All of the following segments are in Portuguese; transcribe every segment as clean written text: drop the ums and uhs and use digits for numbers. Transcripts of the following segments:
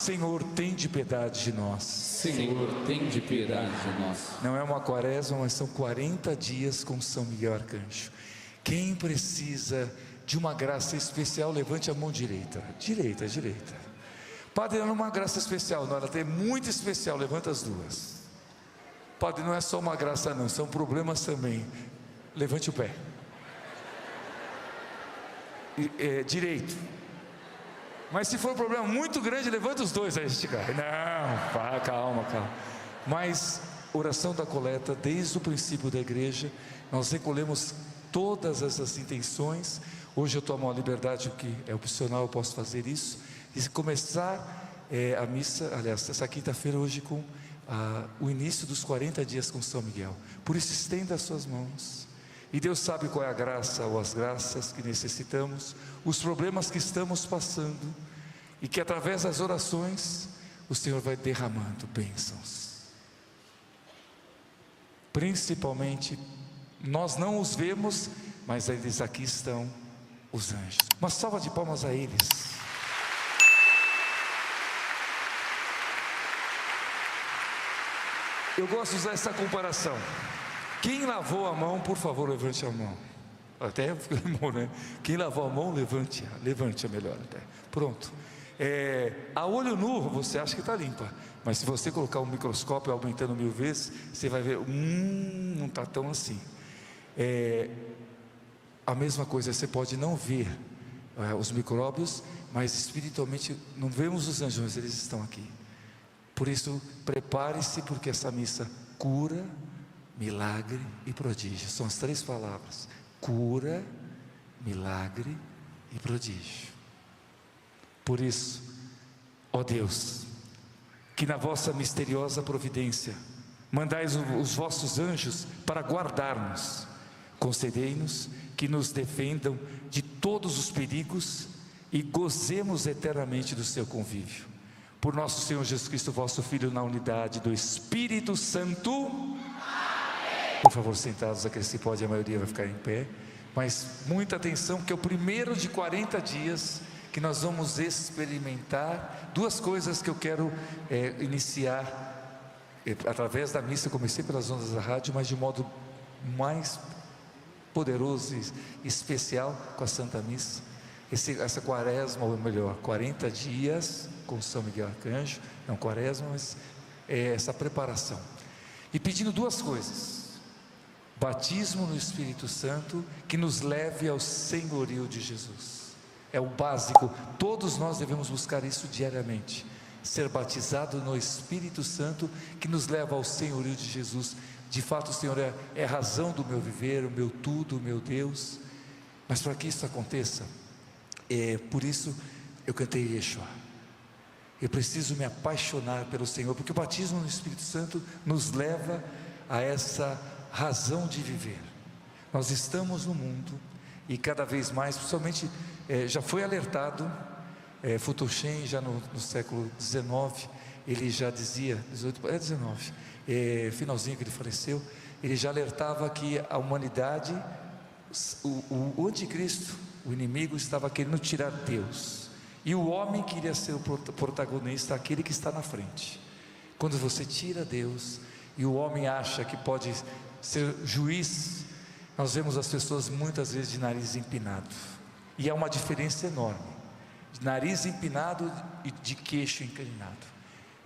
Senhor, tem de piedade de nós. Senhor, tem de piedade de nós. Não é uma quaresma, mas são 40 dias com São Miguel Arcanjo. Quem precisa de uma graça especial, levante a mão direita. Direita. Padre, não é uma graça especial, não, ela tem muito especial, levanta as duas. Padre, não é só uma graça não, são problemas também. Levante o pé. Direito. Mas se for um problema muito grande, levanta os dois, aí a gente cai. Não, calma. Mas oração da coleta, desde o princípio da igreja, nós recolhemos todas essas intenções. Hoje eu tomo a liberdade, o que é opcional, eu posso fazer isso, e começar a missa, aliás, essa quinta-feira hoje com o início dos 40 dias com São Miguel. Por isso estenda as suas mãos, e Deus sabe qual é a graça ou as graças que necessitamos, os problemas que estamos passando, e que através das orações o Senhor vai derramando bênçãos. Principalmente, nós não os vemos, mas eles aqui estão, os anjos. Uma salva de palmas a eles. Eu gosto de usar essa comparação. Quem lavou a mão, por favor, levante a mão. Até ficou, né? Quem lavou a mão, levante a melhor até. Pronto. A olho nu, você acha que está limpa, mas se você colocar um microscópio aumentando 1000 vezes, você vai ver, não está tão assim. A mesma coisa, você pode não ver os micróbios, mas espiritualmente não vemos os anjos, eles estão aqui. Por isso, prepare-se, porque essa missa cura, milagre e prodígio, são as 3 palavras: cura, milagre e prodígio. Por isso, ó Deus, que na vossa misteriosa providência mandais os vossos anjos para guardar-nos, concedei-nos que nos defendam de todos os perigos e gozemos eternamente do seu convívio. Por nosso Senhor Jesus Cristo, vosso Filho, na unidade do Espírito Santo. Amém. Por favor, sentados aqui, se pode, a maioria vai ficar em pé, mas muita atenção, porque é o primeiro de 40 dias que nós vamos experimentar 2 coisas que eu quero iniciar através da missa. Eu comecei pelas ondas da rádio, mas de modo mais poderoso e especial com a Santa Missa. Essa quaresma, ou melhor, 40 dias com São Miguel Arcanjo, não quaresma, mas essa preparação, e pedindo 2 coisas: batismo no Espírito Santo, que nos leve ao senhorio de Jesus. É o básico, todos nós devemos buscar isso diariamente, ser batizado no Espírito Santo, que nos leva ao senhorio de Jesus. De fato, o Senhor é a razão do meu viver, o meu tudo, o meu Deus. Mas para que isso aconteça, por isso eu cantei Yeshua. Eu preciso me apaixonar pelo Senhor, porque o batismo no Espírito Santo nos leva a essa razão de viver. Nós estamos no mundo, e cada vez mais, principalmente, já foi alertado, Futochen, já no século XIX, ele já dizia, 19, finalzinho que ele faleceu, ele já alertava que a humanidade, o anticristo, o inimigo, estava querendo tirar Deus, e o homem queria ser o protagonista, aquele que está na frente. Quando você tira Deus, e o homem acha que pode ser juiz, nós vemos as pessoas muitas vezes de nariz empinado, e há uma diferença enorme, de nariz empinado e de queixo inclinado.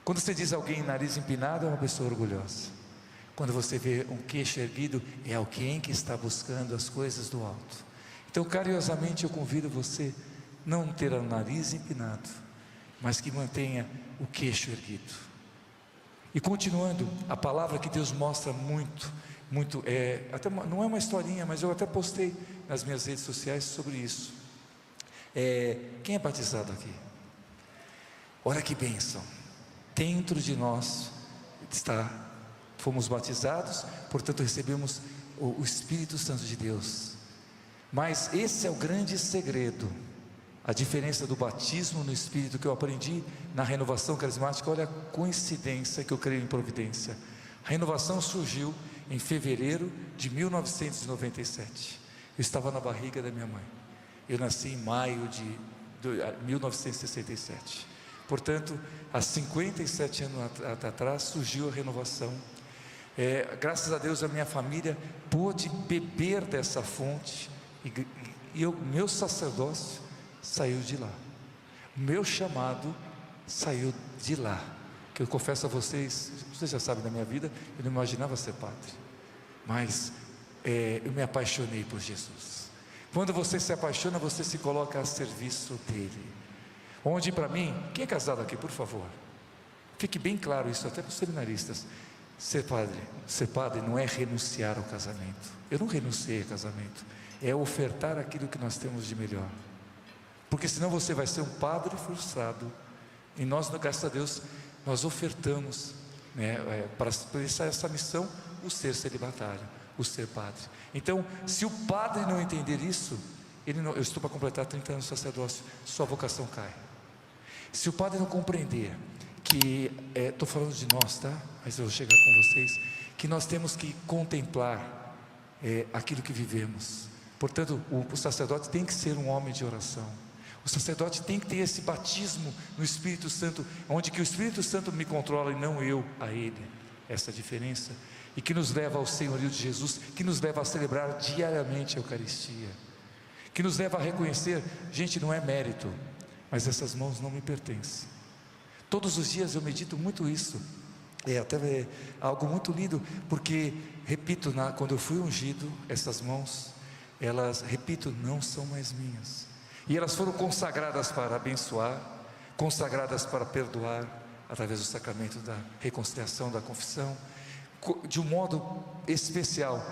Quando você diz alguém nariz empinado, é uma pessoa orgulhosa. Quando você vê um queixo erguido, é alguém que está buscando as coisas do alto. Então, carinhosamente, eu convido você não ter o nariz empinado, mas que mantenha o queixo erguido. E continuando, a palavra que Deus mostra muito, até não é uma historinha, mas eu até postei nas minhas redes sociais sobre isso. Quem é batizado aqui? Olha que bênção! Dentro de nós fomos batizados, portanto recebemos o Espírito Santo de Deus. Mas esse é o grande segredo, a diferença do batismo no Espírito, que eu aprendi na renovação carismática. Olha a coincidência, que eu creio em providência. A renovação surgiu em fevereiro de 1997. Eu estava na barriga da minha mãe. Eu nasci em maio de 1967. Portanto, há 57 anos atrás surgiu a renovação. Graças a Deus a minha família pôde beber dessa fonte, e meu sacerdócio saiu de lá, meu chamado saiu de lá. Que eu confesso a vocês já sabem da minha vida, eu não imaginava ser padre, mas eu me apaixonei por Jesus. Quando você se apaixona, você se coloca a serviço dele. Onde para mim, quem é casado aqui, por favor, fique bem claro isso até para os seminaristas: ser padre não é renunciar ao casamento. Eu não renunciei ao casamento, é ofertar aquilo que nós temos de melhor, porque senão você vai ser um padre frustrado. E nós, graças a Deus, nós ofertamos, para essa missão, o ser celibatário, o ser padre. Então, se o padre não entender isso, eu estou para completar 30 anos de sacerdócio, sua vocação cai. Se o padre não compreender que, estou falando de nós, tá? Mas eu vou chegar com vocês, que nós temos que contemplar aquilo que vivemos. Portanto, o sacerdote tem que ser um homem de oração. O sacerdote tem que ter esse batismo no Espírito Santo, onde que o Espírito Santo me controla e não eu a ele. Essa é a diferença, e que nos leva ao senhorio de Jesus, que nos leva a celebrar diariamente a Eucaristia, que nos leva a reconhecer, gente, não é mérito, mas essas mãos não me pertencem. Todos os dias eu medito muito isso, até algo muito lindo, porque, repito, quando eu fui ungido, essas mãos, elas, repito, não são mais minhas, e elas foram consagradas para abençoar, consagradas para perdoar, através do sacramento da reconciliação, da confissão, de um modo especial,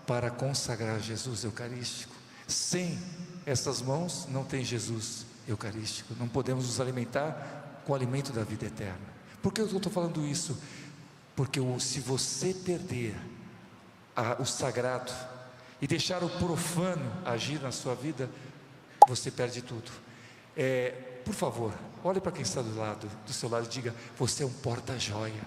para consagrar Jesus eucarístico. Sem essas mãos, não tem Jesus eucarístico, não podemos nos alimentar com o alimento da vida eterna. Por que eu estou falando isso? Porque se você perder o sagrado, e deixar o profano agir na sua vida, você perde tudo. Por favor, olhe para quem está do seu lado e diga: você é um porta-joia.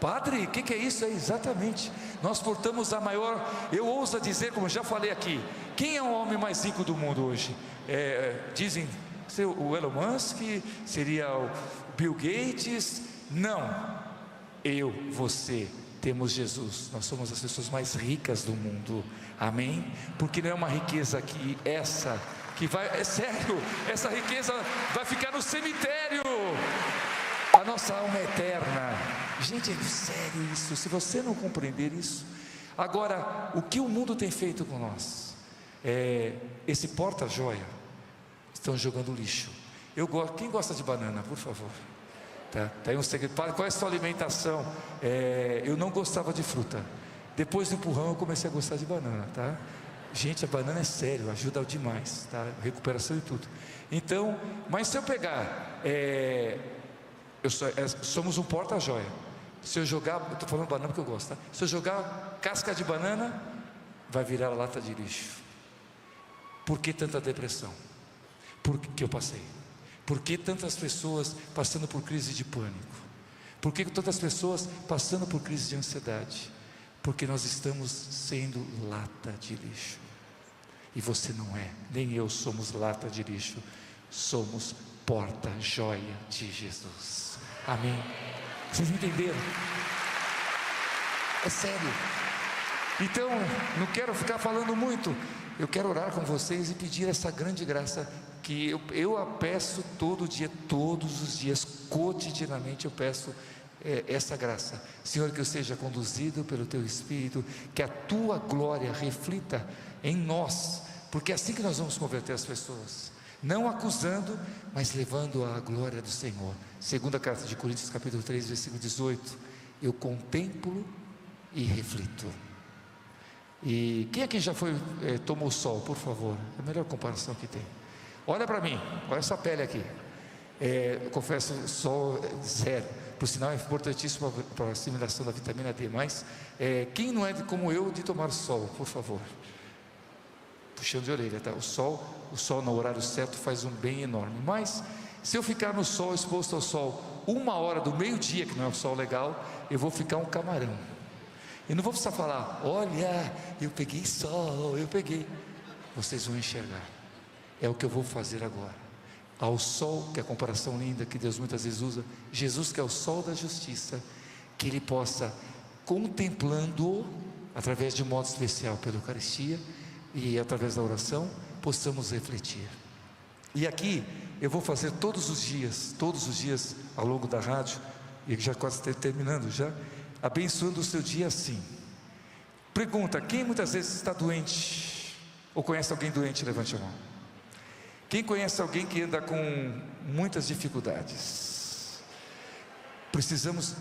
Padre, o que é isso? Exatamente, nós portamos a maior, eu ouso dizer, como já falei aqui, quem é o homem mais rico do mundo hoje? Dizem ser o Elon Musk, seria o Bill Gates. Não, você, temos Jesus, nós somos as pessoas mais ricas do mundo, amém? Porque não é uma riqueza que vai, sério, essa riqueza vai ficar no cemitério, a nossa alma é eterna. Gente, é sério isso, se você não compreender isso. Agora, o que o mundo tem feito com nós? Esse porta-joia, estão jogando lixo. Quem gosta de banana, por favor? Tá aí um segredo. Qual é a sua alimentação? Eu não gostava de fruta, depois do empurrão eu comecei a gostar de banana, tá? Gente, a banana é sério, ajuda demais, tá? Recuperação e tudo. Então, mas se eu pegar, somos um porta-joia. Se eu jogar, eu estou falando banana porque eu gosto, tá? Se eu jogar casca de banana, vai virar lata de lixo. Por que tanta depressão? Porque eu passei. Por que tantas pessoas passando por crise de pânico? Por que tantas pessoas passando por crise de ansiedade? Porque nós estamos sendo lata de lixo. E você não é, nem eu somos lata de lixo. Somos porta-joia de Jesus. Amém? Vocês entenderam? É sério. Então, não quero ficar falando muito. Eu quero orar com vocês e pedir essa grande graça que eu a peço todo dia, todos os dias, cotidianamente eu peço essa graça. Senhor, que eu seja conduzido pelo Teu Espírito, que a Tua glória reflita em nós, porque é assim que nós vamos converter as pessoas, não acusando, mas levando a glória do Senhor. Segunda carta de Coríntios, capítulo 3, versículo 18, eu contemplo e reflito. E quem aqui já tomou sol, por favor? É a melhor comparação que tem. Olha para mim, olha essa pele aqui. Eu confesso, sol zero, por sinal é importantíssimo para a assimilação da vitamina D. Mas quem não é como eu de tomar sol, por favor? Puxando de orelha, tá? O sol no horário certo faz um bem enorme. Mas se eu ficar no sol, exposto ao sol, 1 hora do meio-dia, que não é um sol legal, eu vou ficar um camarão. Eu não vou precisar falar: olha, eu peguei sol, eu peguei. Vocês vão enxergar. É o que eu vou fazer agora. ao sol, que é a comparação linda que Deus muitas vezes usa, Jesus que é o sol da justiça, que Ele possa, contemplando-o, através de um modo especial pela Eucaristia e através da oração, possamos refletir. E aqui eu vou fazer todos os dias ao longo da rádio, e já quase terminando já, abençoando o seu dia assim. Pergunta: quem muitas vezes está doente, ou conhece alguém doente? Levante a mão. Quem conhece alguém que anda com muitas dificuldades? Precisamos,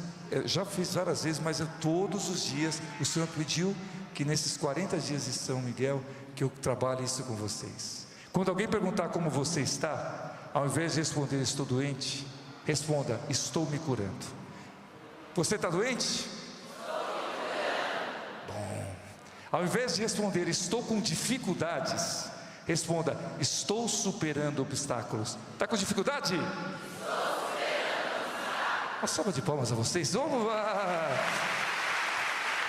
já fiz várias vezes, mas todos os dias, o Senhor pediu que nesses 40 dias de São Miguel, que eu trabalhe isso com vocês. Quando alguém perguntar como você está, ao invés de responder estou doente, responda: estou me curando. Você está doente? Bom. Ao invés de responder estou com dificuldades, responda: estou superando obstáculos. Está com dificuldade? Uma salva de palmas a vocês. Vamos lá.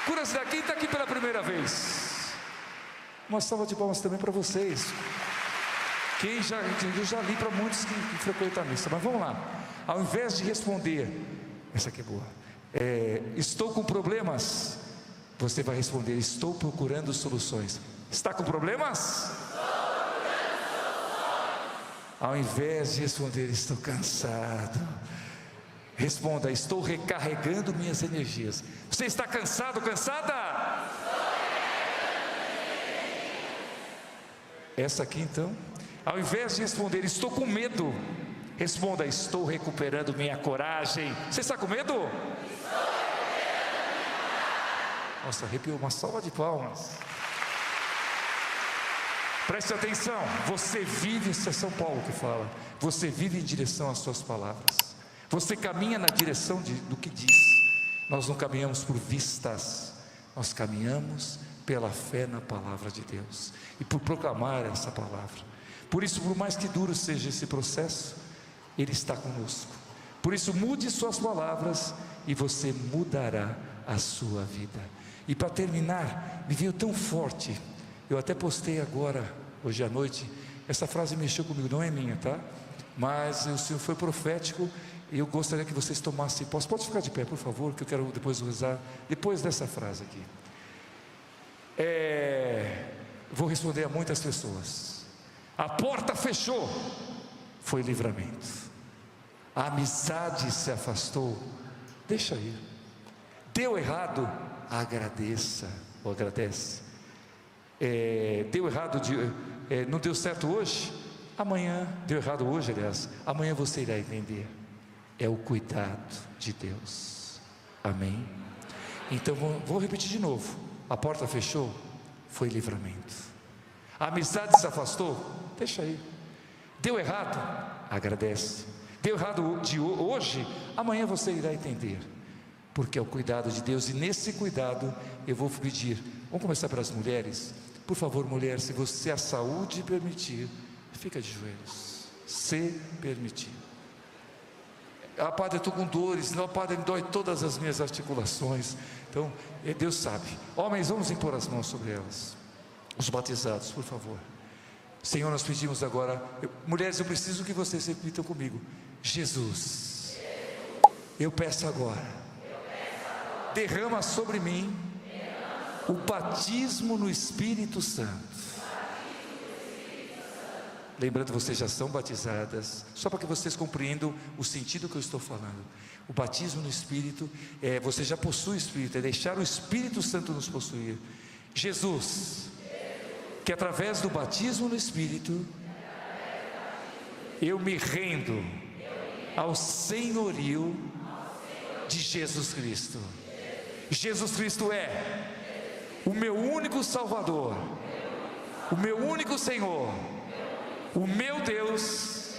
Cura-se daqui, está aqui pela primeira vez. Uma salva de palmas também para vocês. Eu já li para muitos que frequentam a missa. Mas vamos lá. Ao invés de responder, essa aqui é boa, estou com problemas, você vai responder: estou procurando soluções. Está com problemas? Ao invés de responder estou cansado, responda: estou recarregando minhas energias. Você está cansado, cansada? Essa aqui então, ao invés de responder estou com medo, responda: estou recuperando minha coragem. Você está com medo? Nossa, arrepiou. Uma salva de palmas. Preste atenção, você vive, isso é São Paulo que fala, você vive em direção às suas palavras, você caminha na direção do que diz. Nós não caminhamos por vistas, nós caminhamos pela fé na palavra de Deus e por proclamar essa palavra. Por isso, por mais que duro seja esse processo, Ele está conosco. Por isso, mude suas palavras e você mudará a sua vida. E para terminar, me veio tão forte, eu até postei agora, hoje à noite, essa frase mexeu comigo, não é minha, tá? Mas o Senhor foi profético, e eu gostaria que vocês tomassem posse. Pode ficar de pé, por favor, que eu quero depois rezar, depois dessa frase aqui. Vou responder a muitas pessoas. A porta fechou, foi livramento. A amizade se afastou, deixa ir. Deu errado, agradeça, ou agradece. Deu errado, não deu certo hoje, amanhã, deu errado hoje aliás, amanhã você irá entender, é o cuidado de Deus, amém? Então vou repetir de novo, a porta fechou, foi livramento. A amizade se afastou, deixa aí. Deu errado, agradece. Deu errado de hoje, amanhã você irá entender, porque é o cuidado de Deus. E nesse cuidado eu vou pedir, vamos começar pelas mulheres. Por favor, mulher, se você a saúde permitir, fica de joelhos, se permitir. Padre, eu estou com dores. Não, Padre, me dói todas as minhas articulações. Então, Deus sabe. Homens, vamos impor as mãos sobre elas. Os batizados, por favor. Senhor, nós pedimos agora, mulheres, eu preciso que vocês repitam comigo: Jesus, eu peço agora, derrama sobre mim o batismo no Espírito Santo. Lembrando, vocês já são batizadas, só para que vocês compreendam o sentido que eu estou falando. O batismo no Espírito, você já possui o Espírito, é deixar o Espírito Santo nos possuir. Jesus, que através do batismo no Espírito, eu me rendo ao senhorio de Jesus Cristo. Jesus Cristo é o meu único Salvador, o meu único Senhor, o meu Deus,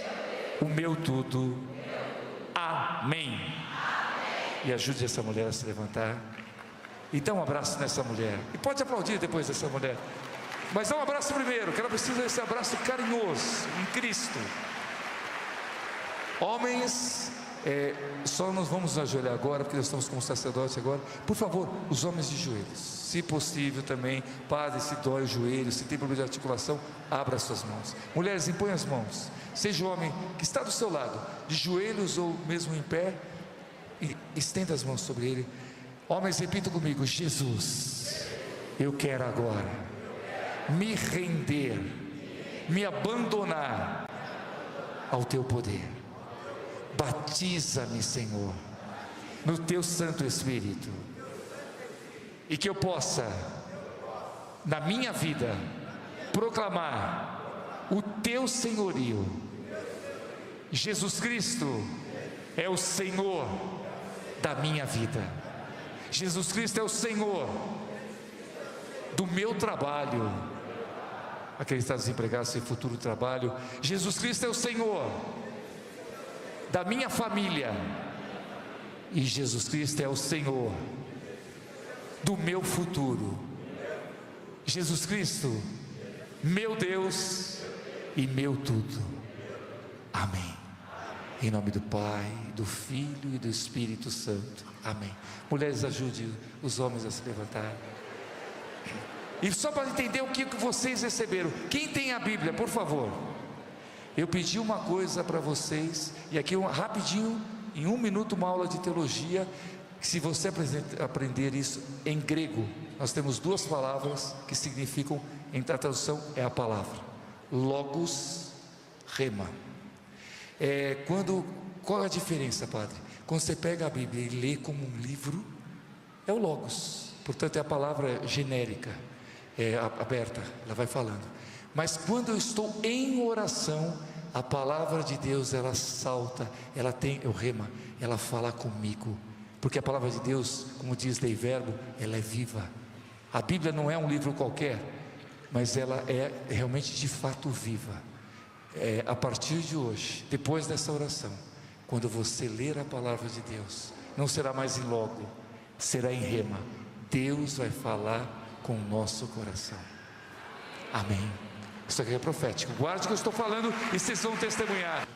o meu tudo. Amém. E ajude essa mulher a se levantar e dá um abraço nessa mulher, e pode aplaudir depois dessa mulher, mas dá um abraço primeiro, que ela precisa desse abraço carinhoso em Cristo. Homens, Só nós vamos nos ajoelhar agora, porque nós estamos com o sacerdote agora. Por favor, os homens de joelhos, se possível também. Padre, se dói o joelho, se tem problema de articulação, abra as suas mãos. Mulheres, impõe as mãos. Seja o homem que está do seu lado, de joelhos ou mesmo em pé, e estenda as mãos sobre ele. Homens, repitam comigo: Jesus, eu quero agora me render, me abandonar ao teu poder. Batiza-me, Senhor, no teu Santo Espírito, e que eu possa, na minha vida, proclamar o teu senhorio. Jesus Cristo é o Senhor da minha vida. Jesus Cristo é o Senhor do meu trabalho. Aquele que está desempregado, sem futuro trabalho. Jesus Cristo é o Senhor da minha família, e Jesus Cristo é o Senhor do meu futuro. Jesus Cristo, meu Deus e meu tudo. Amém. Em nome do Pai, do Filho e do Espírito Santo. Amém. Mulheres, ajude os homens a se levantar. E só para entender o que vocês receberam, quem tem a Bíblia, por favor. Eu pedi uma coisa para vocês, e aqui rapidinho, em 1 minuto, uma aula de teologia. Se você aprender isso em grego, nós temos 2 palavras que significam, em tradução, é a palavra logos, rema. Qual a diferença, padre? Quando você pega a Bíblia e lê como um livro, é o logos, portanto é a palavra genérica, aberta, ela vai falando. Mas quando eu estou em oração, a palavra de Deus, ela salta, ela tem o rema, ela fala comigo, porque a palavra de Deus, como diz Dei Verbo, ela é viva. A Bíblia não é um livro qualquer, mas ela é realmente de fato viva. A partir de hoje, depois dessa oração, quando você ler a palavra de Deus, não será mais em logo, será em rema. Deus vai falar com o nosso coração. Amém. Isso aqui é profético. Guarde o que eu estou falando e vocês vão testemunhar.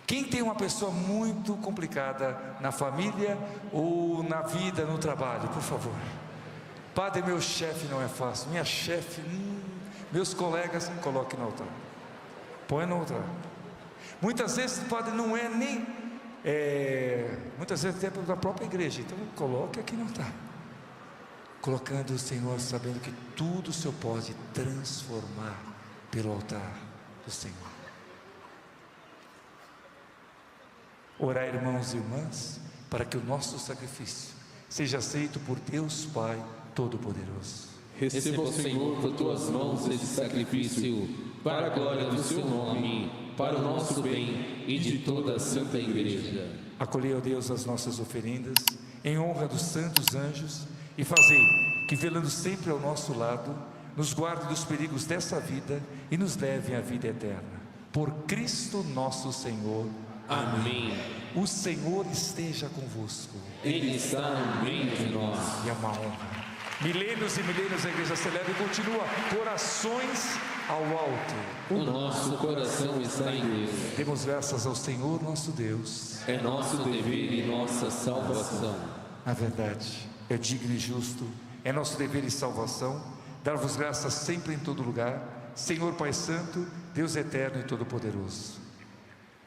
Quem tem uma pessoa muito complicada na família ou na vida, no trabalho, por favor. Padre, meu chefe não é fácil. Minha chefe, meus colegas, coloque no altar. Põe no altar. Muitas vezes, padre, não é nem muitas vezes até da própria igreja. Então coloque aqui no altar, colocando o Senhor, sabendo que tudo o Senhor pode transformar pelo altar do Senhor. Orar, irmãos e irmãs, para que o nosso sacrifício seja aceito por Deus Pai Todo-Poderoso. Receba, Senhor, por tuas mãos esse sacrifício, para a glória do seu nome, para o nosso bem e de toda a Santa Igreja. Acolhei, ó Deus, as nossas oferendas, em honra dos santos anjos, e fazei que, velando sempre ao nosso lado, nos guarde dos perigos dessa vida e nos leve à vida eterna. Por Cristo nosso Senhor. Amém. O Senhor esteja convosco. Ele está no meio de nós. E é uma honra. Milênios e milênios a igreja celebra e continua. Corações ao alto. O nosso coração está em Deus. Demos graças ao Senhor nosso Deus. É nosso dever e nossa salvação. Na verdade, é digno e justo, é nosso dever e salvação, dar-vos graças sempre em todo lugar, Senhor Pai Santo, Deus eterno e todo-poderoso.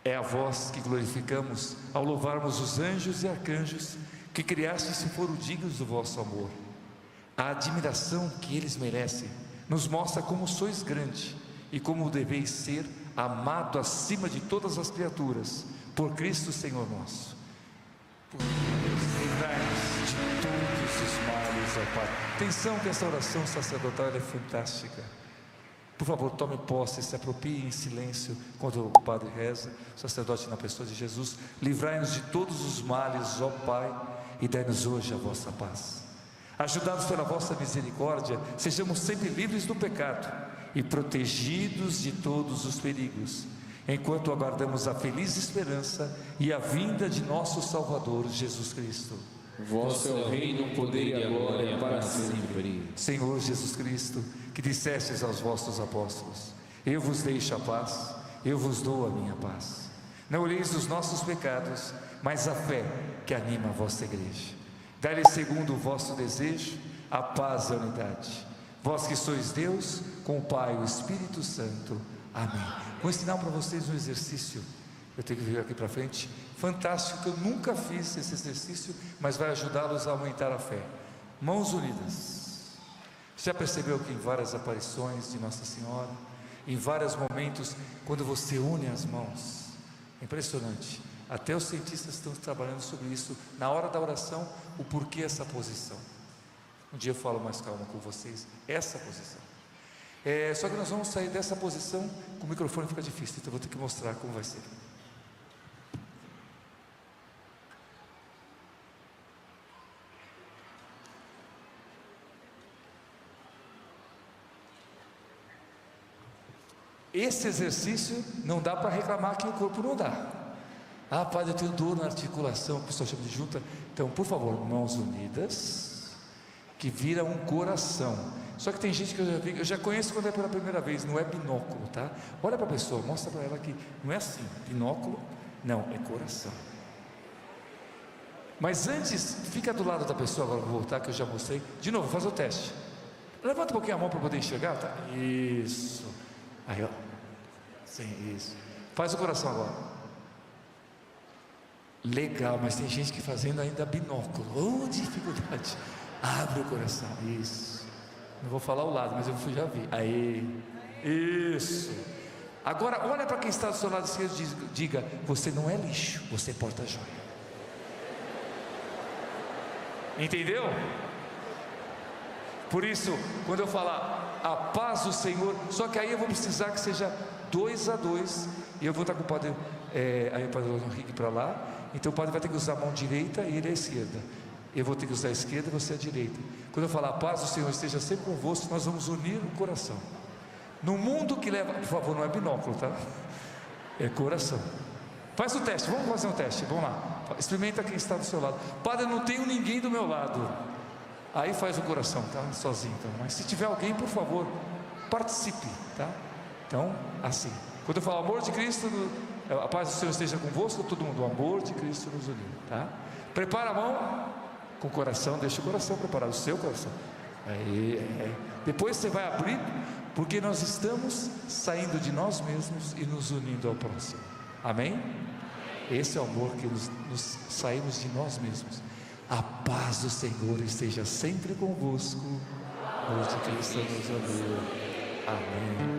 É a vós que glorificamos ao louvarmos os anjos e arcanjos que criastes e foram dignos do vosso amor. A admiração que eles merecem nos mostra como sois grande e como deveis ser amado acima de todas as criaturas, por Cristo Senhor nosso. Por Deus, livrai-nos de todos os males, ó Pai. Atenção que essa oração sacerdotal é fantástica. Por favor, tome posse, se aproprie em silêncio quando o Padre reza, o sacerdote na pessoa de Jesus. Livrai-nos de todos os males, ó Pai, e dai-nos hoje a vossa paz. Ajudados pela vossa misericórdia, sejamos sempre livres do pecado e protegidos de todos os perigos, enquanto aguardamos a feliz esperança e a vinda de nosso Salvador Jesus Cristo. Vosso é o reino, o poder e a glória para sempre. Senhor Jesus Cristo, que dissestes aos vossos apóstolos: eu vos deixo a paz, eu vos dou a minha paz. Não olheis os nossos pecados, mas a fé que anima a vossa igreja. Dai-lhe segundo o vosso desejo a paz e a unidade. Vós que sois Deus, com o Pai e o Espírito Santo. Amém. Vou ensinar para vocês um exercício. Eu tenho que vir aqui para frente. Fantástico, que eu nunca fiz esse exercício, mas vai ajudá-los a aumentar a fé. Mãos unidas. Já percebeu que em várias aparições de Nossa Senhora, em vários momentos, quando você une as mãos, é impressionante. Até os cientistas estão trabalhando sobre isso, na hora da oração, o porquê essa posição. Um dia eu falo mais calma com vocês, essa posição. Só que nós vamos sair dessa posição, com o microfone fica difícil, então eu vou ter que mostrar como vai ser. Esse exercício não dá para reclamar que o corpo não dá. Ah, padre, eu tenho dor na articulação, o pessoal chama de junta. Então, por favor, mãos unidas, que vira um coração. Só que tem gente que eu já conheço quando é pela primeira vez, não é binóculo, tá? Olha para a pessoa, mostra para ela que não é assim, binóculo, não, é coração. Mas antes, fica do lado da pessoa, agora vou voltar que eu já mostrei. De novo, faz o teste. Levanta um pouquinho a mão para poder enxergar, tá? Isso. Aí, ó. Sim, isso. Faz o coração agora. Legal, mas tem gente que fazendo ainda binóculo. Oh, dificuldade. Abre o coração. Isso. Não vou falar o lado, mas eu já vi. Aí. Isso. Agora, olha para quem está do seu lado esquerdo e diga: você não é lixo, você é porta-joia. Entendeu? Por isso, quando eu falar a paz do Senhor, só que aí eu vou precisar que seja 2 a 2, e eu vou estar com o padre, aí o padre Henrique para lá, então o padre vai ter que usar a mão direita e ele a esquerda, eu vou ter que usar a esquerda e você a direita. Quando eu falar a paz do Senhor esteja sempre convosco, nós vamos unir o coração. No mundo que leva, por favor, não é binóculo, tá? É coração. Faz o teste, vamos fazer um teste, vamos lá. Experimenta quem está do seu lado. Padre, eu não tenho ninguém do meu lado. Aí faz o coração, tá? Sozinho, então. Mas se tiver alguém, por favor, participe, tá? Então, assim. Quando eu falo amor de Cristo, a paz do Senhor esteja convosco, todo mundo, o amor de Cristo nos uniu, tá? Prepara a mão com o coração, deixa o coração preparado, o seu coração. Aí, Depois você vai abrir, porque nós estamos saindo de nós mesmos e nos unindo ao próximo. Amém? Esse é o amor que nos saímos de nós mesmos. A paz do Senhor esteja sempre convosco. A paz de Cristo nos uniu. Amém.